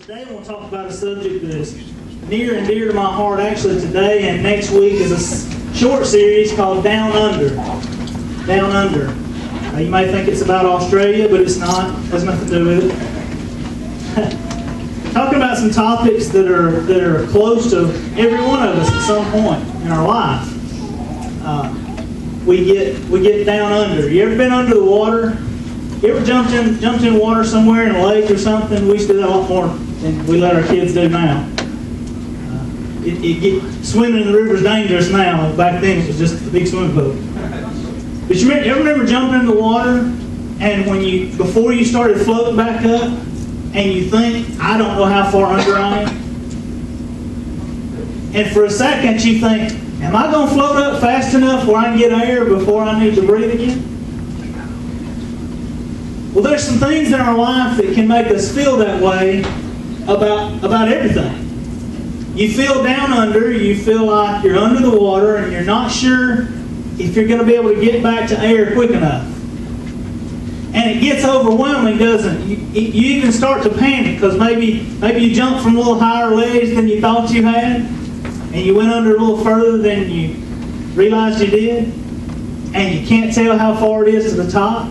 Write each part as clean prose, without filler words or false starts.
Today I want to talk about a subject that is near and dear to my heart. Actually, today and next week is a short series called Down Under. Down Under. You may think it's about Australia, but it's not. It has nothing to do with it. Talking about some topics that are close to every one of us at some point in our life. We get down under. You ever been under the water? You ever jumped in water somewhere in a lake or something? We used to do that a lot more than we let our kids do now. Swimming in the river is dangerous now. Back then it was just a big swimming pool. But you ever remember jumping in the water and before you started floating back up and you think, I don't know how far under I am? And for a second you think, am I going to float up fast enough where I can get air before I need to breathe again? Well, there's some things in our life that can make us feel that way about everything. You feel down under, you feel like you're under the water and you're not sure if you're going to be able to get back to air quick enough. And it gets overwhelming, doesn't it? You even start to panic because maybe you jumped from a little higher ledge than you thought you had and you went under a little further than you realized you did and you can't tell how far it is to the top.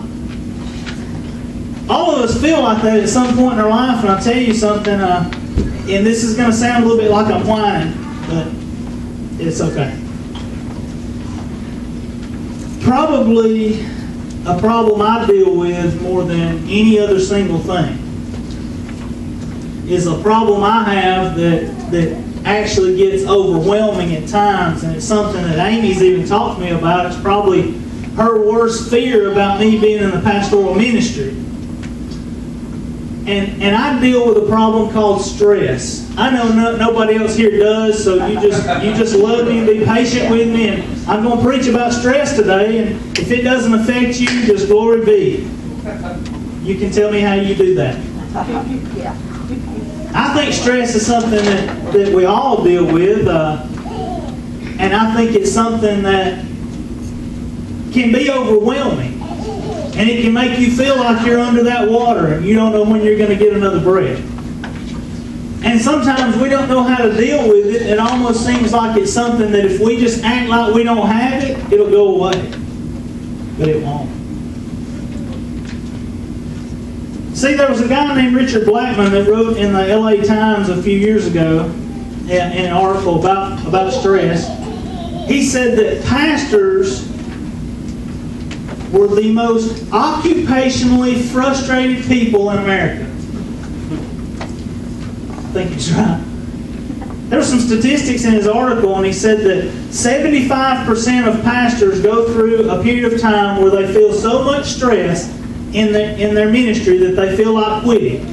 All of us feel like that at some point in our life, and I'll tell you something, and this is going to sound a little bit like I'm whining, but it's okay. Probably a problem I deal with more than any other single thing is a problem I have that actually gets overwhelming at times, and it's something that Amy's even talked to me about. It's probably her worst fear about me being in the pastoral ministry. And I deal with a problem called stress. I know nobody else here does, so you just love me and be patient with me. And I'm going to preach about stress today, and if it doesn't affect you, just glory be. You can tell me how you do that. I think stress is something that we all deal with, and I think it's something that can be overwhelming. And it can make you feel like you're under that water and you don't know when you're going to get another breath. And sometimes we don't know how to deal with it. It almost seems like it's something that if we just act like we don't have it, it'll go away. But it won't. See, there was a guy named Richard Blackman that wrote in the LA Times a few years ago in an article about stress. He said that pastors were the most occupationally frustrated people in America. I think he's right. There were some statistics in his article, and he said that 75% of pastors go through a period of time where they feel so much stress in their ministry that they feel like quitting.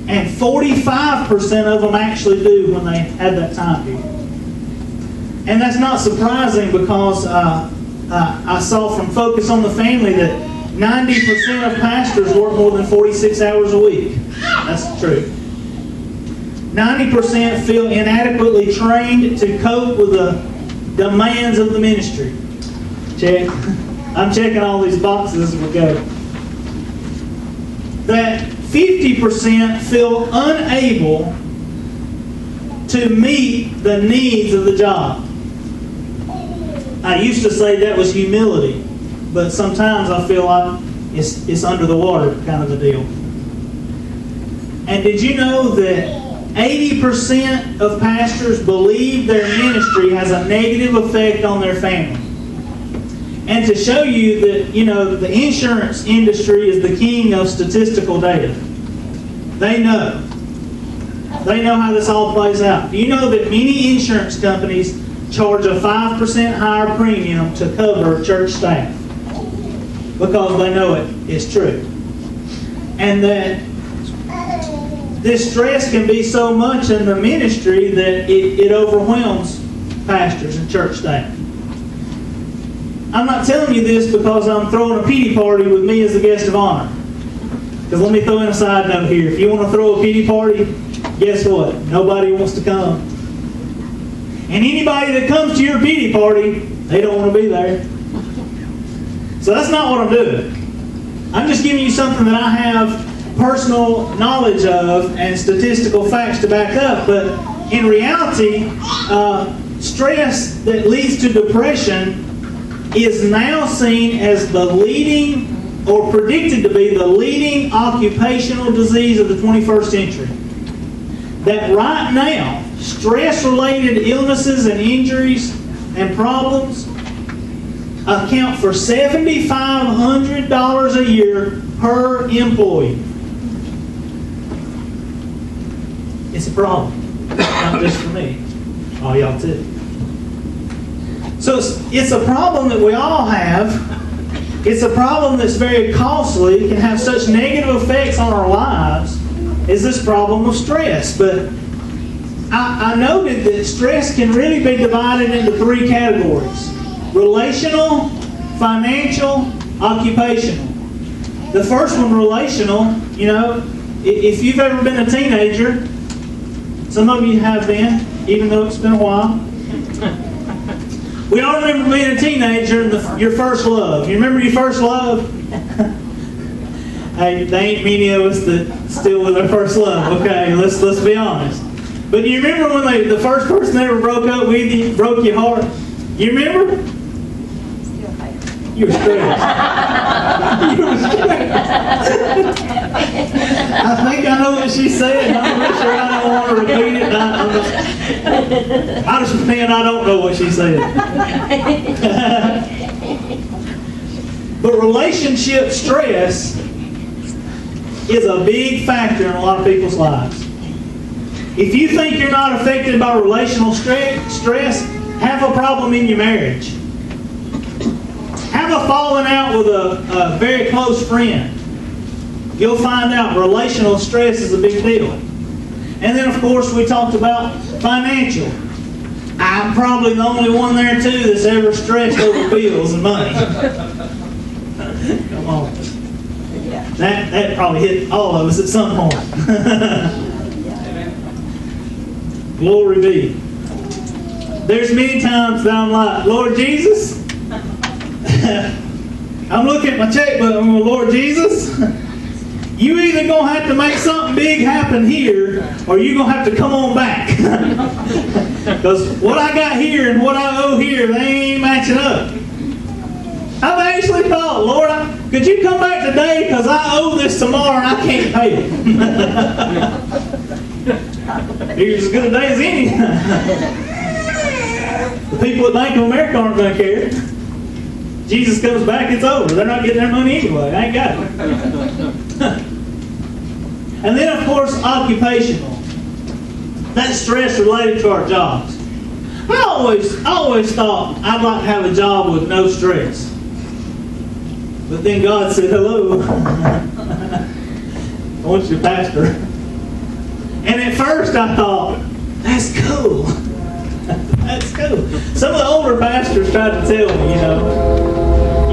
And 45% of them actually do when they have that time period. And that's not surprising because I saw from Focus on the Family that 90% of pastors work more than 46 hours a week. That's true. 90% feel inadequately trained to cope with the demands of the ministry. Check. I'm checking all these boxes as we go. That 50% feel unable to meet the needs of the job. I used to say that was humility, but sometimes I feel like it's under the water kind of a deal. And did you know that 80% of pastors believe their ministry has a negative effect on their family? And to show you that, the insurance industry is the king of statistical data. They know how this all plays out. Do you know that many insurance companies charge a 5% higher premium to cover church staff because they know it's true? And that this stress can be so much in the ministry that it overwhelms pastors and church staff. I'm not telling you this because I'm throwing a pity party with me as a guest of honor. Because let me throw in a side note here. If you want to throw a pity party, guess what? Nobody wants to come. And anybody that comes to your pity party, they don't want to be there. So that's not what I'm doing. I'm just giving you something that I have personal knowledge of and statistical facts to back up, but in reality, stress that leads to depression is now seen as the leading, or predicted to be the leading occupational disease of the 21st century. That right now, stress-related illnesses and injuries and problems account for $7,500 a year per employee. It's a problem. Not just for me. All y'all too. So it's a problem that we all have. It's a problem that's very costly, can have such negative effects on our lives, is this problem of stress. But I noted that stress can really be divided into three categories: relational, financial, occupational. The first one, relational, if you've ever been a teenager, some of you have been, even though it's been a while. We all remember being a teenager and your first love. You remember your first love? Hey, there ain't many of us that still with their first love. Okay, let's be honest. But you remember when the first person that ever broke up with you, broke your heart? You remember? You were stressed. You were stressed. I think I know what she said. I'm not sure. I don't want to repeat it. I just pretend I don't know what she said. But relationship stress is a big factor in a lot of people's lives. If you think you're not affected by relational stress, have a problem in your marriage. Have a falling out with a very close friend. You'll find out relational stress is a big deal. And then, of course, we talked about financial. I'm probably the only one there, too, that's ever stressed over bills and money. Come on. That probably hit all of us at some point. Glory be. There's many times that I'm like, Lord Jesus, I'm looking at my checkbook and I'm going, Lord Jesus, you either going to have to make something big happen here, or you're going to have to come on back. Because what I got here and what I owe here, they ain't matching up. I've actually thought, Lord, could you come back today, because I owe this tomorrow and I can't pay it. Here's as good a day as any. The people at Bank of America aren't going to care. Jesus comes back, it's over. They're not getting their money anyway. I ain't got it. And then, of course, occupational. That's stress related to our jobs. I always thought I'd like to have a job with no stress. But then God said, hello. I want you to pastor. And at first I thought, that's cool. That's cool. Some of the older pastors tried to tell me,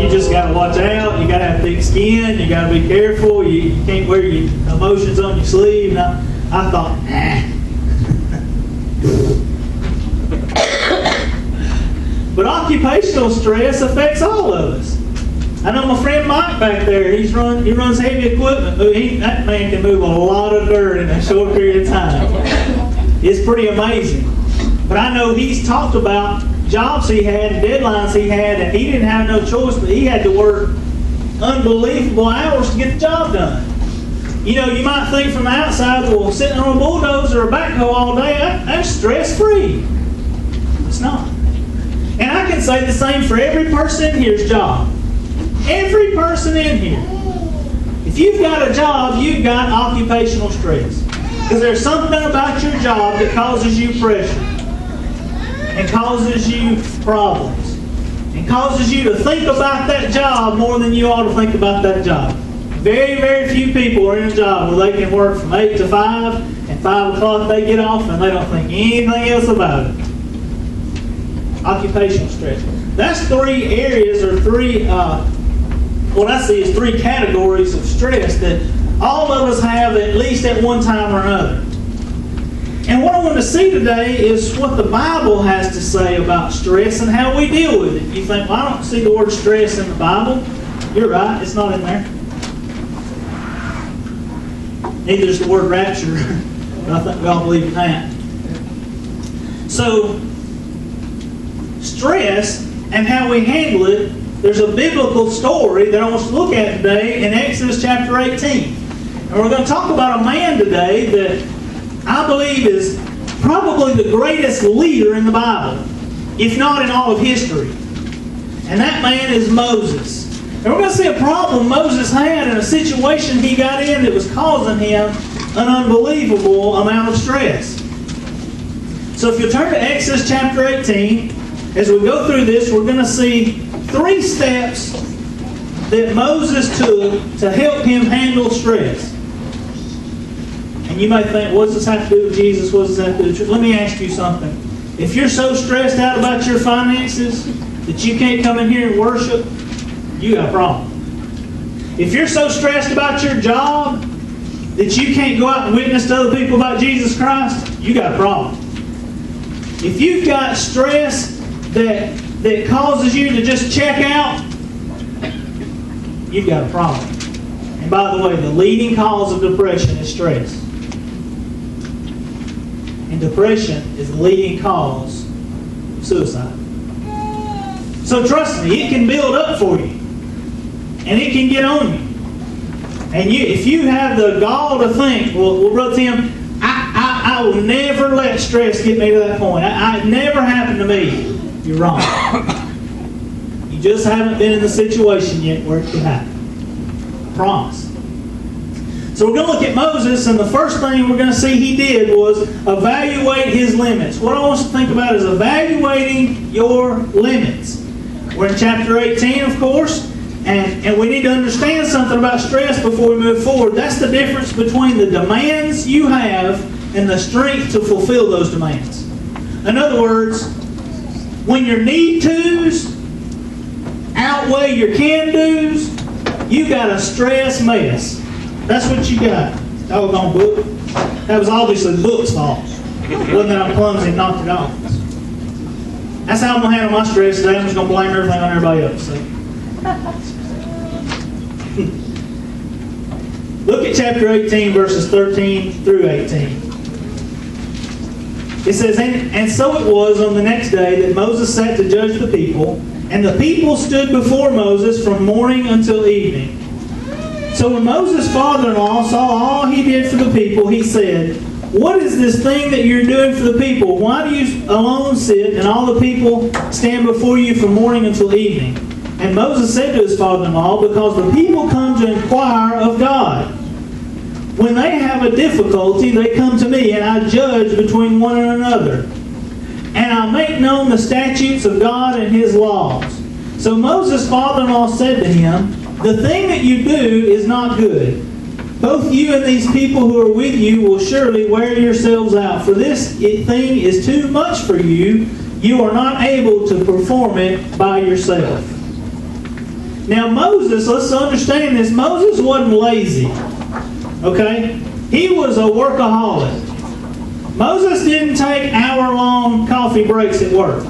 you just got to watch out. You got to have thick skin. You got to be careful. You can't wear your emotions on your sleeve. And I thought, But occupational stress affects all of us. I know my friend Mike back there. He runs heavy equipment. That man can move a lot of dirt in a short period of time. It's pretty amazing. But I know he's talked about jobs he had and deadlines he had, and he didn't have no choice, but he had to work unbelievable hours to get the job done. You might think from the outside, well, sitting on a bulldozer or a backhoe all day, that's stress-free. It's not. And I can say the same for every person in here's job. Every person in here. If you've got a job, you've got occupational stress. Because there's something about your job that causes you pressure. And causes you problems. And causes you to think about that job more than you ought to think about that job. Very, very few people are in a job where they can work from 8 to 5, and 5 o'clock they get off and they don't think anything else about it. Occupational stress. That's three areas, or what I see is three categories of stress that all of us have at least at one time or another. And what I want to see today is what the Bible has to say about stress and how we deal with it. You think, well, I don't see the word stress in the Bible. You're right, it's not in there. Neither is the word rapture. But I think we all believe in that. So, stress and how we handle it, there's a biblical story that I want us to look at today in Exodus chapter 18. And we're going to talk about a man today that I believe is probably the greatest leader in the Bible, if not in all of history. And that man is Moses. And we're going to see a problem Moses had in a situation he got in that was causing him an unbelievable amount of stress. So if you turn to Exodus chapter 18, as we go through this, we're going to see 3 steps that Moses took to help him handle stress. And you may think, what does this have to do with Jesus? What does this have to do with truth? Let me ask you something. If you're so stressed out about your finances that you can't come in here and worship, you got a problem. If you're so stressed about your job that you can't go out and witness to other people about Jesus Christ, you got a problem. If you've got stress that causes you to just check out, you've got a problem. And by the way, the leading cause of depression is stress. And depression is the leading cause of suicide. So trust me, it can build up for you. And it can get on you. And if you have the gall to think, well Brother Tim, I will never let stress get me to that point. It never happened to me. You're wrong. You just haven't been in the situation yet where it can happen. I promise. So we're going to look at Moses, and the first thing we're going to see he did was evaluate his limits. What I want us to think about is evaluating your limits. We're in chapter 18, of course. And we need to understand something about stress before we move forward. That's the difference between the demands you have and the strength to fulfill those demands. In other words, when your need to's outweigh your can do's, you got a stress mess. That's what you got. Doggone book. That was obviously the book's fault. It wasn't that I'm clumsy and knocked it off. That's how I'm going to handle my stress today. I'm just going to blame everything on everybody else. So. Look at chapter 18, verses 13 through 18. It says, And so it was on the next day that Moses sat to judge the people, and the people stood before Moses from morning until evening. So when Moses' father-in-law saw all he did for the people, he said, What is this thing that you're doing for the people? Why do you alone sit, and all the people stand before you from morning until evening? And Moses said to his father-in-law, Because the people come to inquire of God. When they have a difficulty, they come to me, and I judge between one and another. And I make known the statutes of God and His laws. So Moses' father-in-law said to him, The thing that you do is not good. Both you and these people who are with you will surely wear yourselves out. For this thing is too much for you. You are not able to perform it by yourself. Now Moses, let's understand this, Moses wasn't lazy. Okay? He was a workaholic. Moses didn't take hour-long coffee breaks at work.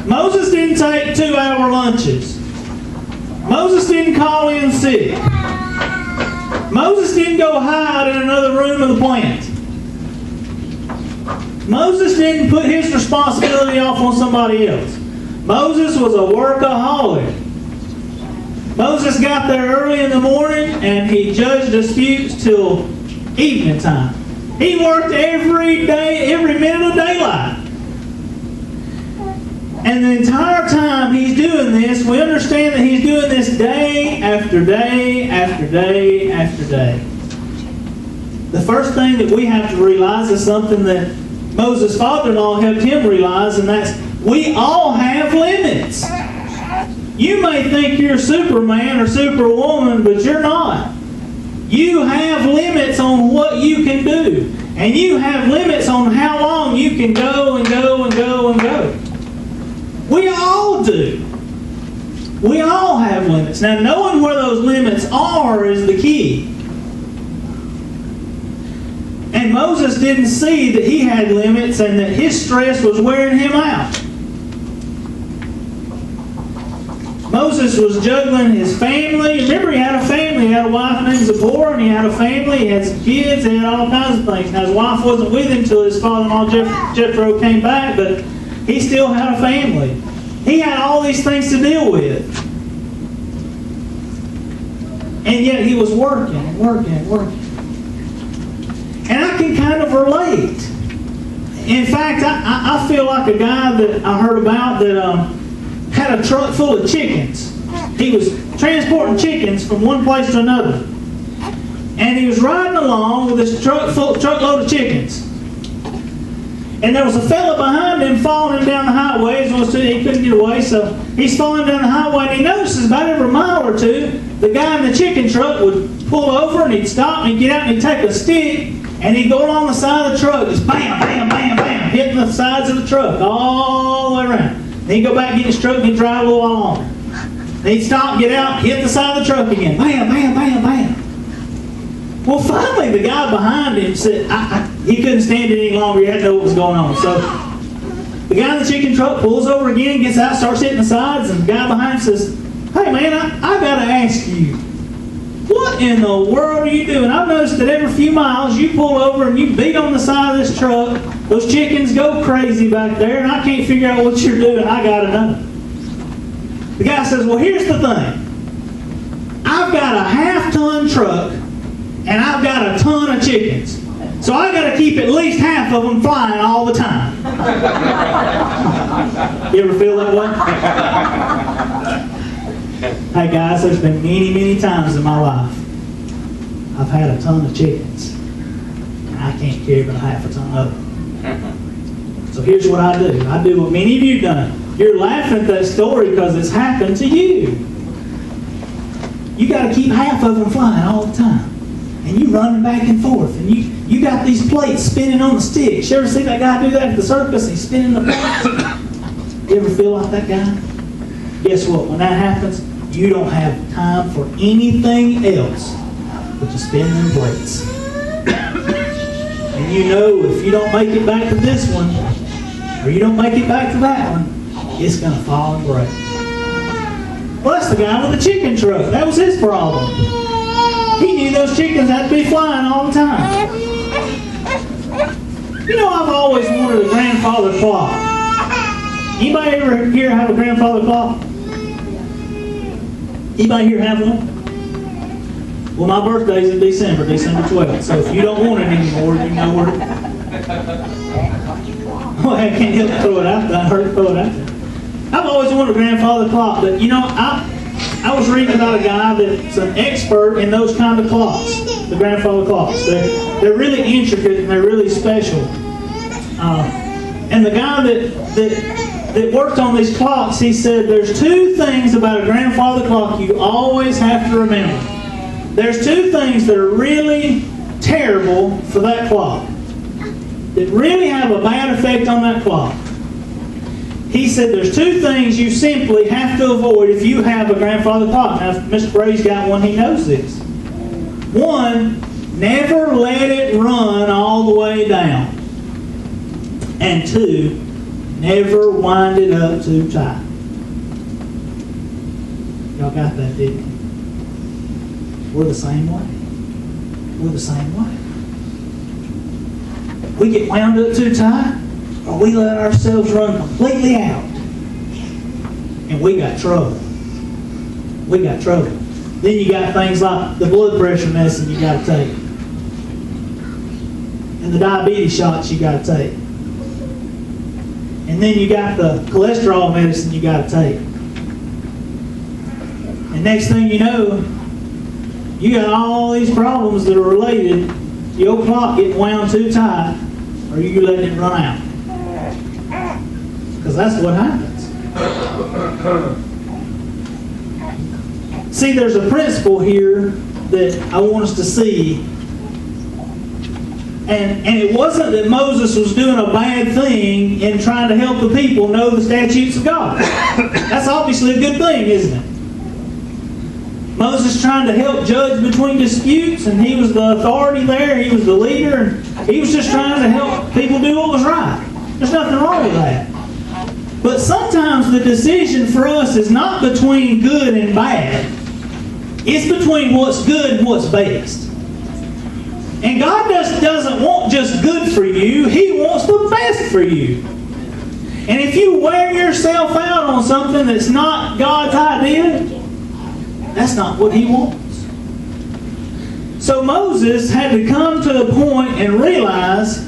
Moses didn't take 2-hour lunches. Moses didn't call in sick. Moses didn't go hide in another room of the plant. Moses didn't put his responsibility off on somebody else. Moses was a workaholic. Moses got there early in the morning and he judged disputes till evening time. He worked every day, every minute of daylight. And the entire time he's doing this, we understand that he's doing this day after day after day after day. The first thing that we have to realize is something that Moses' father-in-law helped him realize, and that's we all have limits. You may think you're Superman or Superwoman, but you're not. You have limits on what you can do. And you have limits on how long you can go and go and go and go. We all do. We all have limits. Now, knowing where those limits are is the key. And Moses didn't see that he had limits and that his stress was wearing him out. Moses was juggling his family. Remember, he had a family. He had a wife named Zipporah, and he had a family. He had some kids. He had all kinds of things. Now, his wife wasn't with him until his father-in-law Jethro came back, but he still had a family. He had all these things to deal with. And yet he was working. And I can kind of relate. In fact, I feel like a guy that I heard about that had a truck full of chickens. He was transporting chickens from one place to another. And he was riding along with this truckload of chickens. And there was a fella behind him following him down the highway. He couldn't get away, so he's following down the highway, and he notices about every mile or two, the guy in the chicken truck would pull over, and he'd stop, and he'd get out, and he'd take a stick, and he'd go along the side of the truck, just bam, bam, bam, bam, hitting the sides of the truck all the way around. And he'd go back, get his truck, and he'd drive a little while longer. And he'd stop, get out, hit the side of the truck again, bam, bam, bam, bam. Well, finally, the guy behind him said, he couldn't stand it any longer. He had to know what was going on. So the guy in the chicken truck pulls over again, gets out, starts hitting the sides, and the guy behind him says, "Hey, man, I got to ask you, what in the world are you doing? I've noticed that every few miles you pull over and you beat on the side of this truck. Those chickens go crazy back there, and I can't figure out what you're doing. I got to know." The guy says, "Well, here's the thing. I've got a half-ton truck, and I've got a ton of chickens. So I got to keep at least half of them flying all the time." You ever feel that way? Hey guys, there's been many, many times in my life I've had a ton of chickens, and I can't carry but half a ton of them. So here's what I do. I do what many of you done. You're laughing at that story because it's happened to you. You got to keep half of them flying all the time. And you running back and forth, and you got these plates spinning on the sticks. You ever see that guy do that at the circus? He's spinning the plates. You ever feel like that guy? Guess what? When that happens, you don't have time for anything else but to spin them plates. And you know if you don't make it back to this one, or you don't make it back to that one, it's going to fall and break. Well, that's the guy with the chicken truck. That was his problem. He knew those chickens had to be flying all the time. You know, I've always wanted a grandfather clock. Anybody ever here have a grandfather clock? Anybody here have one? Well, my birthday's in December 12th. So if you don't want it anymore, you know where to... Well, I can't help but throw it out there. I heard it throw it out there. I've always wanted a grandfather clock, but you know, I was reading about a guy that's an expert in those kind of clocks, the grandfather clocks. They're really intricate and they're really special. And the guy that worked on these clocks, he said there's two things about a grandfather clock you always have to remember. There's two things that are really terrible for that clock, that really have a bad effect on that clock. He said there's two things you simply have to avoid if you have a grandfather clock. Now, if Mr. Bray's got one, he knows this. One, never let it run all the way down. And two, never wind it up too tight. Y'all got that, didn't you? We're the same way. We're the same way. We get wound up too tight, or we let ourselves run completely out, and we got trouble. We got trouble. Then you got things like the blood pressure medicine you got to take, and the diabetes shots you got to take, and then you got the cholesterol medicine you got to take. And next thing you know, you got all these problems that are related to your clock getting wound too tight, or you letting it run out. Because that's what happens. See, there's a principle here that I want us to see. And it wasn't that Moses was doing a bad thing in trying to help the people know the statutes of God. That's obviously a good thing, isn't it? Moses trying to help judge between disputes, and he was the authority there, he was the leader, and he was just trying to help people do what was right. There's nothing wrong with that. But sometimes the decision for us is not between good and bad. It's between what's good and what's best. And God doesn't want just good for you. He wants the best for you. And if you wear yourself out on something that's not God's idea, that's not what He wants. So Moses had to come to the point and realize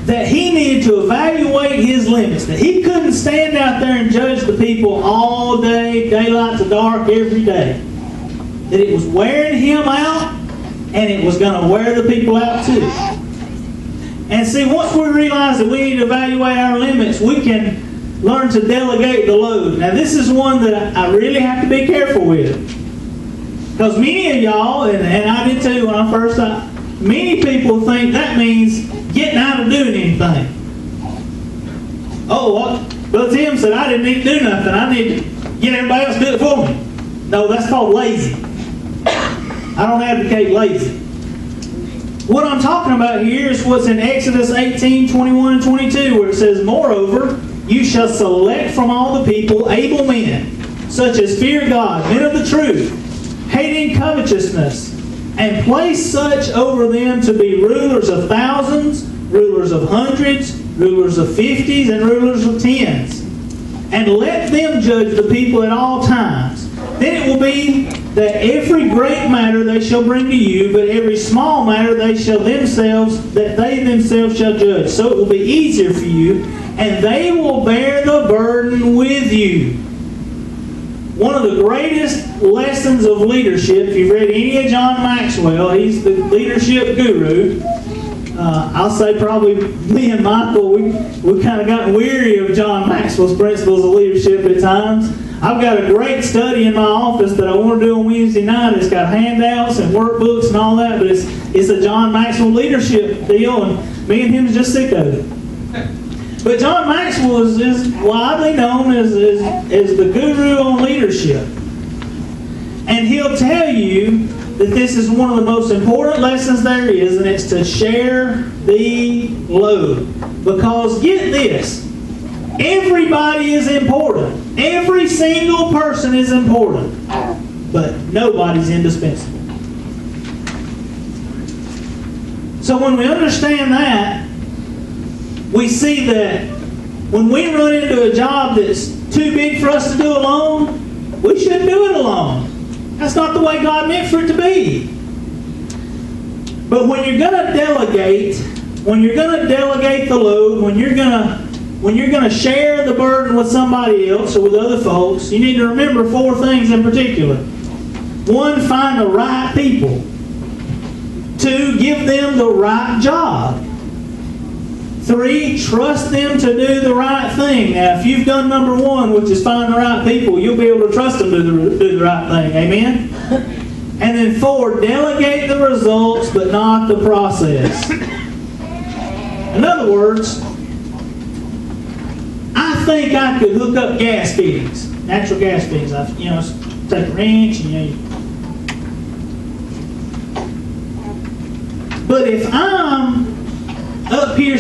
that he needed to evaluate his limits, that he couldn't stand out there and judge the people all day, daylight to dark, every day. That it was wearing him out, and it was going to wear the people out too. And see, once we realize that we need to evaluate our limits, we can learn to delegate the load. Now, this is one that I really have to be careful with. Because many of y'all, and I did too when I first started, many people think that means getting out of doing anything. Oh, Brother Tim said I didn't need to do nothing. I need to get everybody else to do it for me. No, that's called lazy. I don't advocate lazy. What I'm talking about here is what's in Exodus 18, 21 and 22, where it says, "Moreover, you shall select from all the people able men, such as fear God, men of the truth, hating covetousness, and place such over them to be rulers of thousands, rulers of hundreds, rulers of fifties, and rulers of tens. And let them judge the people at all times. Then it will be that every great matter they shall bring to you, but every small matter they themselves shall judge. So it will be easier for you, and they will bear the burden with you." One of the greatest lessons of leadership, if you've read any of John Maxwell, he's the leadership guru. I'll say probably me and Michael, we've kind of gotten weary of John Maxwell's principles of leadership at times. I've got a great study in my office that I want to do on Wednesday night. It's got handouts and workbooks and all that, but it's a John Maxwell leadership deal, and me and him is just sick of it. But John Maxwell is widely known as the guru on leadership. And he'll tell you that this is one of the most important lessons there is, and it's to share the load. Because get this, everybody is important. Every single person is important. But nobody's indispensable. So when we understand that, we see that when we run into a job that's too big for us to do alone, we shouldn't do it alone. That's not the way God meant for it to be. But when you're going to delegate the load, when you're going to share the burden with somebody else or with other folks, you need to remember 4 things in particular. 1, find the right people. 2, give them the right job. 3, trust them to do the right thing. Now, if you've done number 1, which is find the right people, you'll be able to trust them to do the right thing. Amen? And then 4, delegate the results, but not the process. In other words, I think I could hook up gas fittings, natural gas fittings. Take a wrench and But if I'm up here,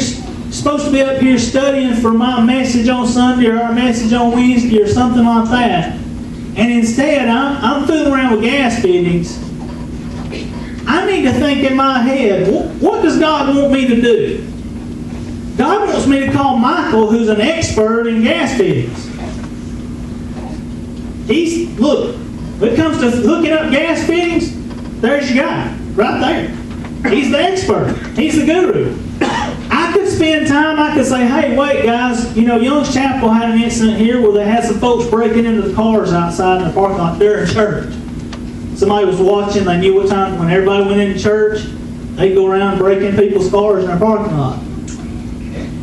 supposed to be up here studying for my message on Sunday or our message on Wednesday or something like that, and instead I'm fooling around with gas fittings, I need to think in my head, what does God want me to do? God wants me to call Michael, who's an expert in gas fittings. Look, when it comes to hooking up gas fittings, there's your guy, right there. He's the expert. He's the guru. I could spend time, I could say, hey, wait, guys, Young's Chapel had an incident here where they had some folks breaking into the cars outside in the parking lot during church. Somebody was watching, they knew what time, when everybody went into church, they'd go around breaking people's cars in their parking lot.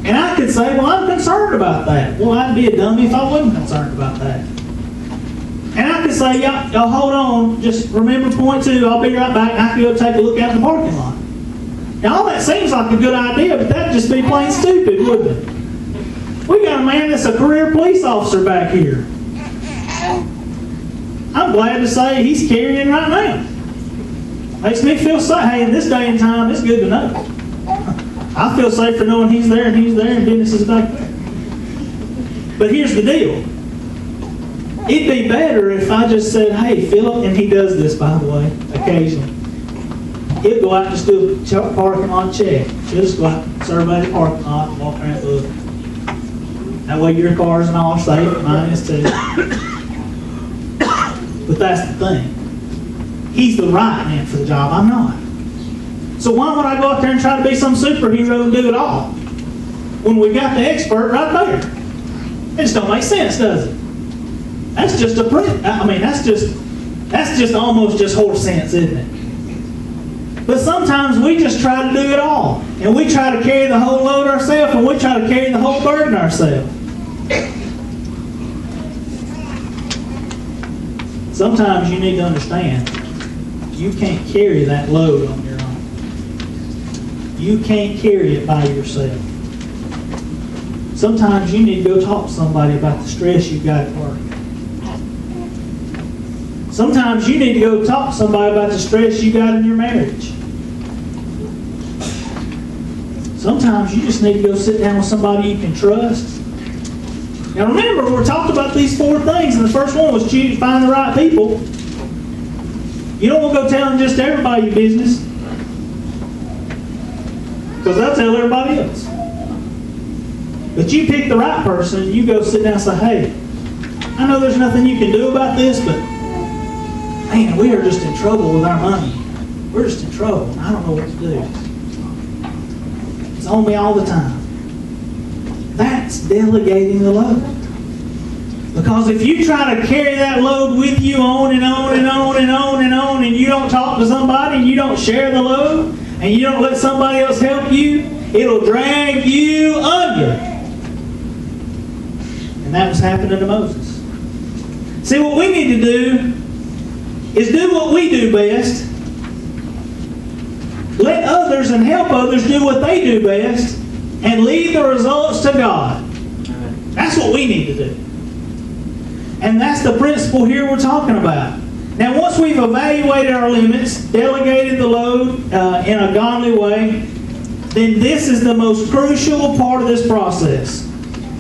And I could say, well, I'm concerned about that. Well, I'd be a dummy if I wasn't concerned about that. And I could say, y'all hold on, just remember point 2, I'll be right back, and I can go take a look out in the parking lot. Now, all that seems like a good idea, but that'd just be plain stupid, wouldn't it? We got a man that's a career police officer back here. I'm glad to say he's carrying right now. Makes me feel safe. Hey, in this day and time, it's good to know. I feel safer knowing he's there and business is back there. But here's the deal. It'd be better if I just said, hey, Philip, and he does this, by the way, occasionally. He'll go out and just do a parking lot check. He'll just go out, survey the parking lot, and walk around and look. That way your cars and all are safe, mine is too. But that's the thing. He's the right man for the job, I'm not. So why would I go out there and try to be some superhero and do it all? When we've got the expert right there. It just don't make sense, does it? That's just a print. I mean, that's just almost just horse sense, isn't it? But sometimes we just try to do it all. And we try to carry the whole load ourselves, and we try to carry the whole burden ourselves. Sometimes you need to understand, you can't carry that load on your own. You can't carry it by yourself. Sometimes you need to go talk to somebody about the stress you've got at work. Sometimes you need to go talk to somebody about the stress you got in your marriage. Sometimes you just need to go sit down with somebody you can trust. Now remember, we're talking about these 4 things, and the first one was choose to find the right people. You don't want to go telling just everybody your business, because they'll tell everybody else. But you pick the right person, and you go sit down and say, hey, I know there's nothing you can do about this, but man, we are just in trouble with our money. We're just in trouble, and I don't know what to do. It's on me all the time. That's delegating the load. Because if you try to carry that load with you on and on and on and on and on, and you don't talk to somebody, and you don't share the load, and you don't let somebody else help you, it'll drag you under. And that was happening to Moses. See, what we need to do is do what we do best. Let others and help others do what they do best, and leave the results to God. That's what we need to do. And that's the principle here we're talking about. Now, once we've evaluated our limits, delegated the load in a godly way, then this is the most crucial part of this process.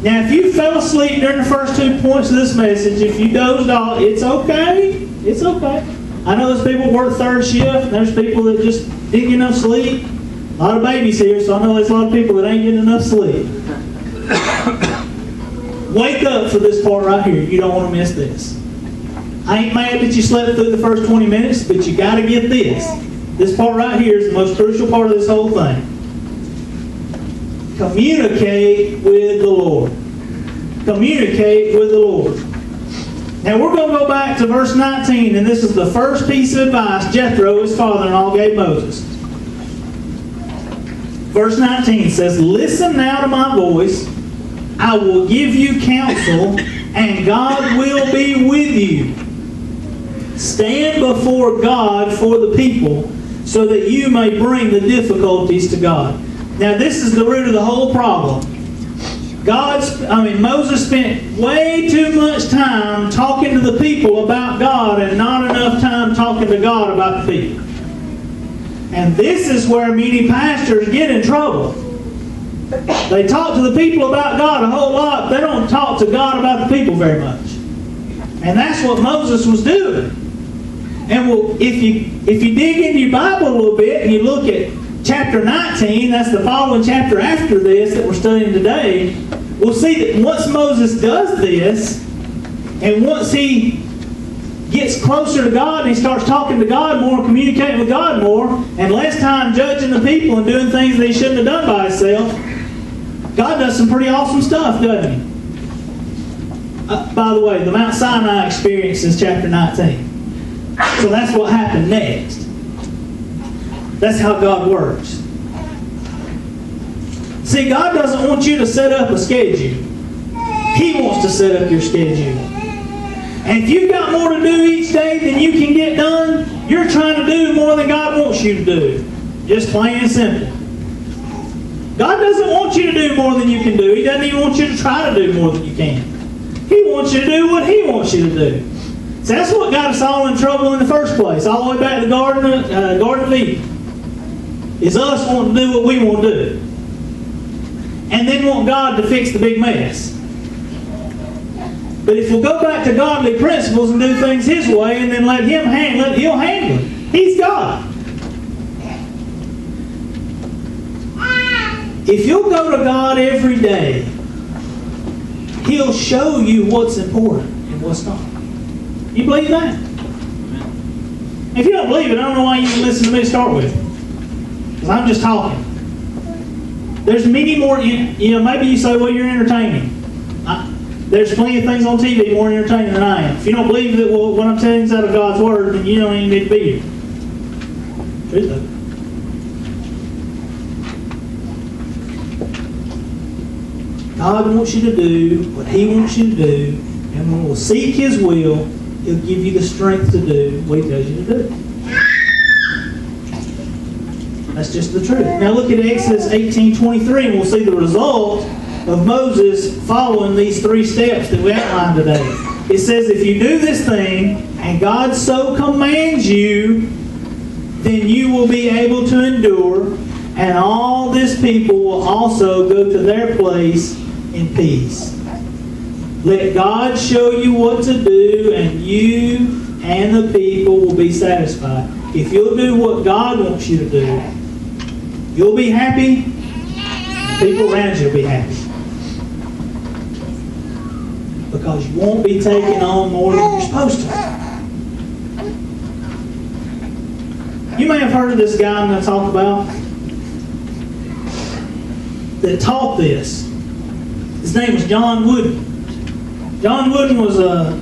Now, if you fell asleep during the first 2 points of this message, if you dozed off, it's okay. It's okay. I know there's people who work third shift, and there's people that just didn't get enough sleep. A lot of babies here, so I know there's a lot of people that ain't getting enough sleep. Wake up for this part right here. You don't want to miss this. I ain't mad that you slept through the first 20 minutes, but you got to get this. This part right here is the most crucial part of this whole thing. Communicate with the Lord. Communicate with the Lord. Now we're going to go back to verse 19, and this is the first piece of advice Jethro, his father-in-law, gave Moses. Verse 19 says, listen now to my voice. I will give you counsel, and God will be with you. Stand before God for the people, so that you may bring the difficulties to God. Now this is the root of the whole problem. Moses spent way too much time talking to the people about God and not enough time talking to God about the people. And this is where many pastors get in trouble. They talk to the people about God a whole lot. They don't talk to God about the people very much. And that's what Moses was doing. And if you dig into your Bible a little bit and you look at chapter 19, that's the following chapter after this that we're studying today, we'll see that once Moses does this, and once he gets closer to God and he starts talking to God more and communicating with God more, and less time judging the people and doing things that he shouldn't have done by himself, God does some pretty awesome stuff, doesn't he? By the way, the Mount Sinai experience is chapter 19. So that's what happened next. That's how God works. See, God doesn't want you to set up a schedule. He wants to set up your schedule. And if you've got more to do each day than you can get done, you're trying to do more than God wants you to do. Just plain and simple. God doesn't want you to do more than you can do. He doesn't even want you to try to do more than you can. He wants you to do what He wants you to do. So that's what got us all in trouble in the first place, all the way back to the Garden of Eden. Is us wanting to do what we want to do. And then want God to fix the big mess. But if we'll go back to godly principles and do things His way and then let Him handle it, He'll handle it. He's God. If you'll go to God every day, He'll show you what's important and what's not. You believe that? If you don't believe it, I don't know why you can listen to me to start with. Because I'm just talking. There's many more, maybe you say, well, you're entertaining. There's plenty of things on TV more entertaining than I am. If you don't believe that what I'm telling you is out of God's Word, then you don't even need to be here. Truth of it. God wants you to do what He wants you to do, and when we'll seek His will, He'll give you the strength to do what He tells you to do. That's just the truth. Now look at Exodus 18:23, and we'll see the result of Moses following these 3 steps that we outlined today. It says, if you do this thing, and God so commands you, then you will be able to endure, and all this people will also go to their place in peace. Let God show you what to do, and you and the people will be satisfied. If you'll do what God wants you to do, you'll be happy, and people around you will be happy. Because you won't be taking on more than you're supposed to. You may have heard of this guy I'm going to talk about that taught this. His name was John Wooden. John Wooden was a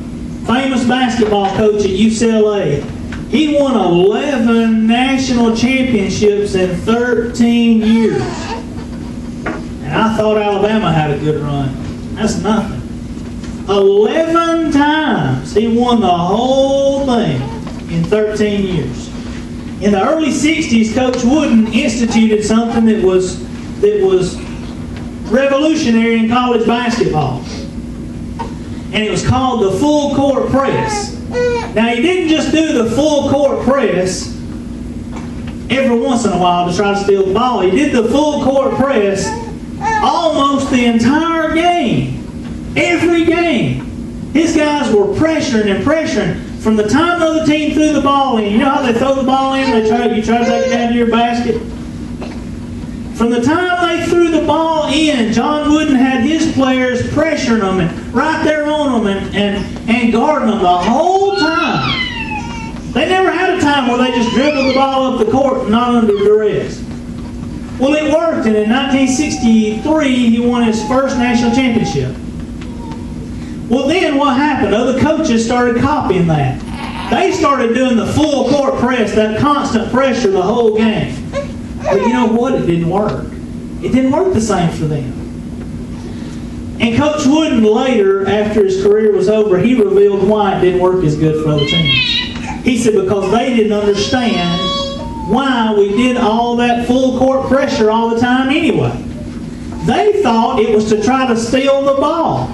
famous basketball coach at UCLA. He won 11 national championships in 13 years. And I thought Alabama had a good run. That's nothing. 11 times he won the whole thing in 13 years. In the early 60s, Coach Wooden instituted something that was revolutionary in college basketball. And it was called the full court press. Now, he didn't just do the full court press every once in a while to try to steal the ball. He did the full court press almost the entire game. Every game. His guys were pressuring and pressuring. From the time the other team threw the ball in, you know how they throw the ball in? You try to take it down to your basket? From the time they threw the ball in, John Wooden had his players pressuring them and right there on them and guarding them the whole time. They never had a time where they just dribbled the ball up the court not under duress. Well, it worked, and in 1963, he won his first national championship. Well, then what happened? Other coaches started copying that. They started doing the full court press, that constant pressure the whole game. But you know what? It didn't work. It didn't work the same for them. And Coach Wooden later, after his career was over, he revealed why it didn't work as good for other teams. He said because they didn't understand why we did all that full court pressure all the time anyway. They thought it was to try to steal the ball.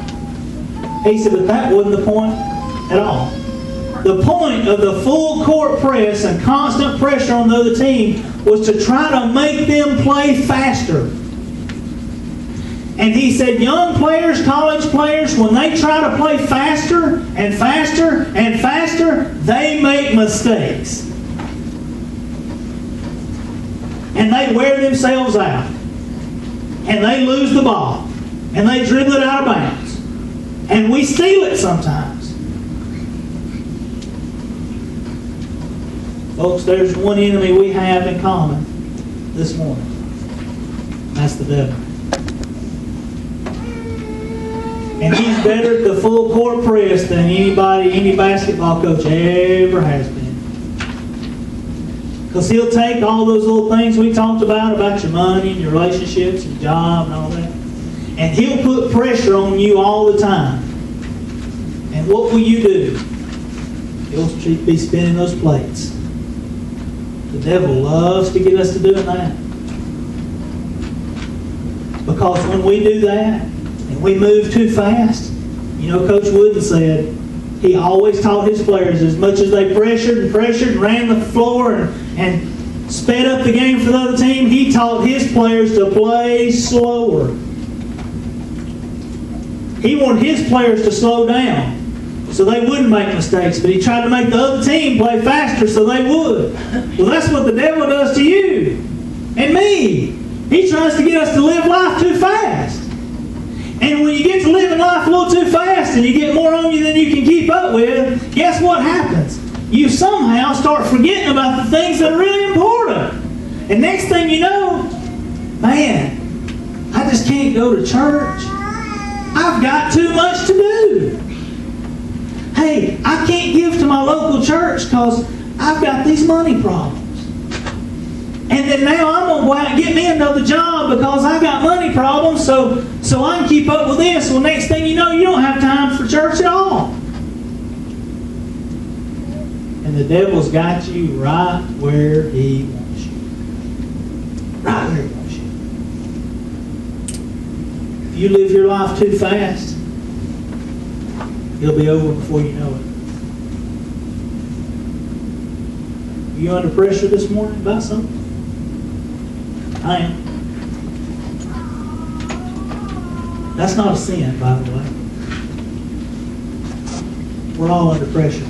He said, but that wasn't the point at all. The point of the full court press and constant pressure on the other team was to try to make them play faster. And he said, young players, college players, when they try to play faster and faster and faster, they make mistakes. And they wear themselves out. And they lose the ball. And they dribble it out of bounds. And we steal it sometimes. Folks, there's one enemy we have in common this morning. That's the devil. And he's better at the full court press than any basketball coach ever has been. Because he'll take all those little things we talked about your money and your relationships and job and all that. And he'll put pressure on you all the time. And what will you do? You'll be spinning those plates. The devil loves to get us to doing that. Because when we do that, and we move too fast, you know, Coach Wooden said, he always taught his players as much as they pressured and ran the floor and sped up the game for the other team, he taught his players to play slower. He wanted his players to slow down so they wouldn't make mistakes. But he tried to make the other team play faster so they would. Well, that's what the devil does to you and me. He tries to get us to live life too fast. And when you get to living life a little too fast and you get more on you than you can keep up with, guess what happens? You somehow start forgetting about the things that are really important. And next thing you know, man, I just can't go to church. I've got too much to do. Hey, I can't give to my local church because I've got these money problems. And then now I'm going to go out and get me another job because I've got money problems so I can keep up with this. Well, next thing you know, you don't have time for church at all. And the devil's got you right where he wants you. Right where he wants you. If you live your life too fast, it'll be over before you know it. Are you under pressure this morning about something? I am. That's not a sin, by the way. We're all under pressure.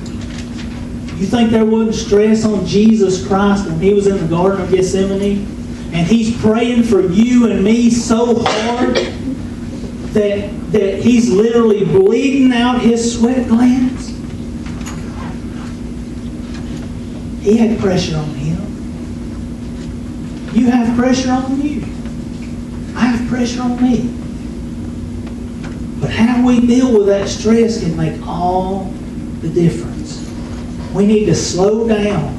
You think there wasn't stress on Jesus Christ when He was in the Garden of Gethsemane? And He's praying for you and me so hard that He's literally bleeding out His sweat glands? He had pressure on Him. You have pressure on you. I have pressure on me. But how we deal with that stress can make all the difference. We need to slow down.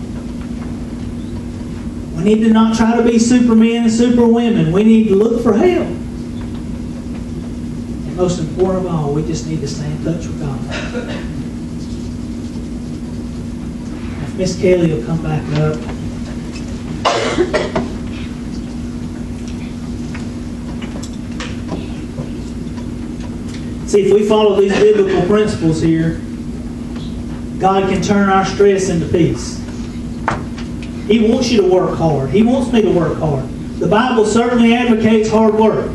We need to not try to be supermen and superwomen. We need to look for help. And most important of all, we just need to stay in touch with God. If Miss Kelly will come back up. See, if we follow these biblical principles here, God can turn our stress into peace. He wants you to work hard. He wants me to work hard. The Bible certainly advocates hard work.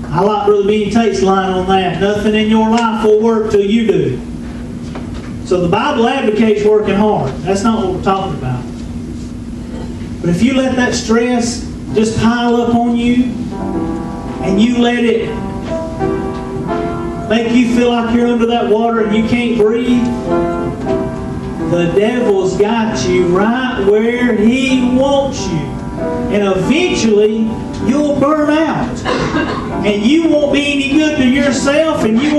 I like Brother Benny Tate's line on that. Nothing in your life will work till you do. So the Bible advocates working hard. That's not what we're talking about. But if you let that stress just pile up on you and you let it make you feel like you're under that water and you can't breathe, the devil's got you right where he wants you. And eventually, you'll burn out. And you won't be any good to yourself, and you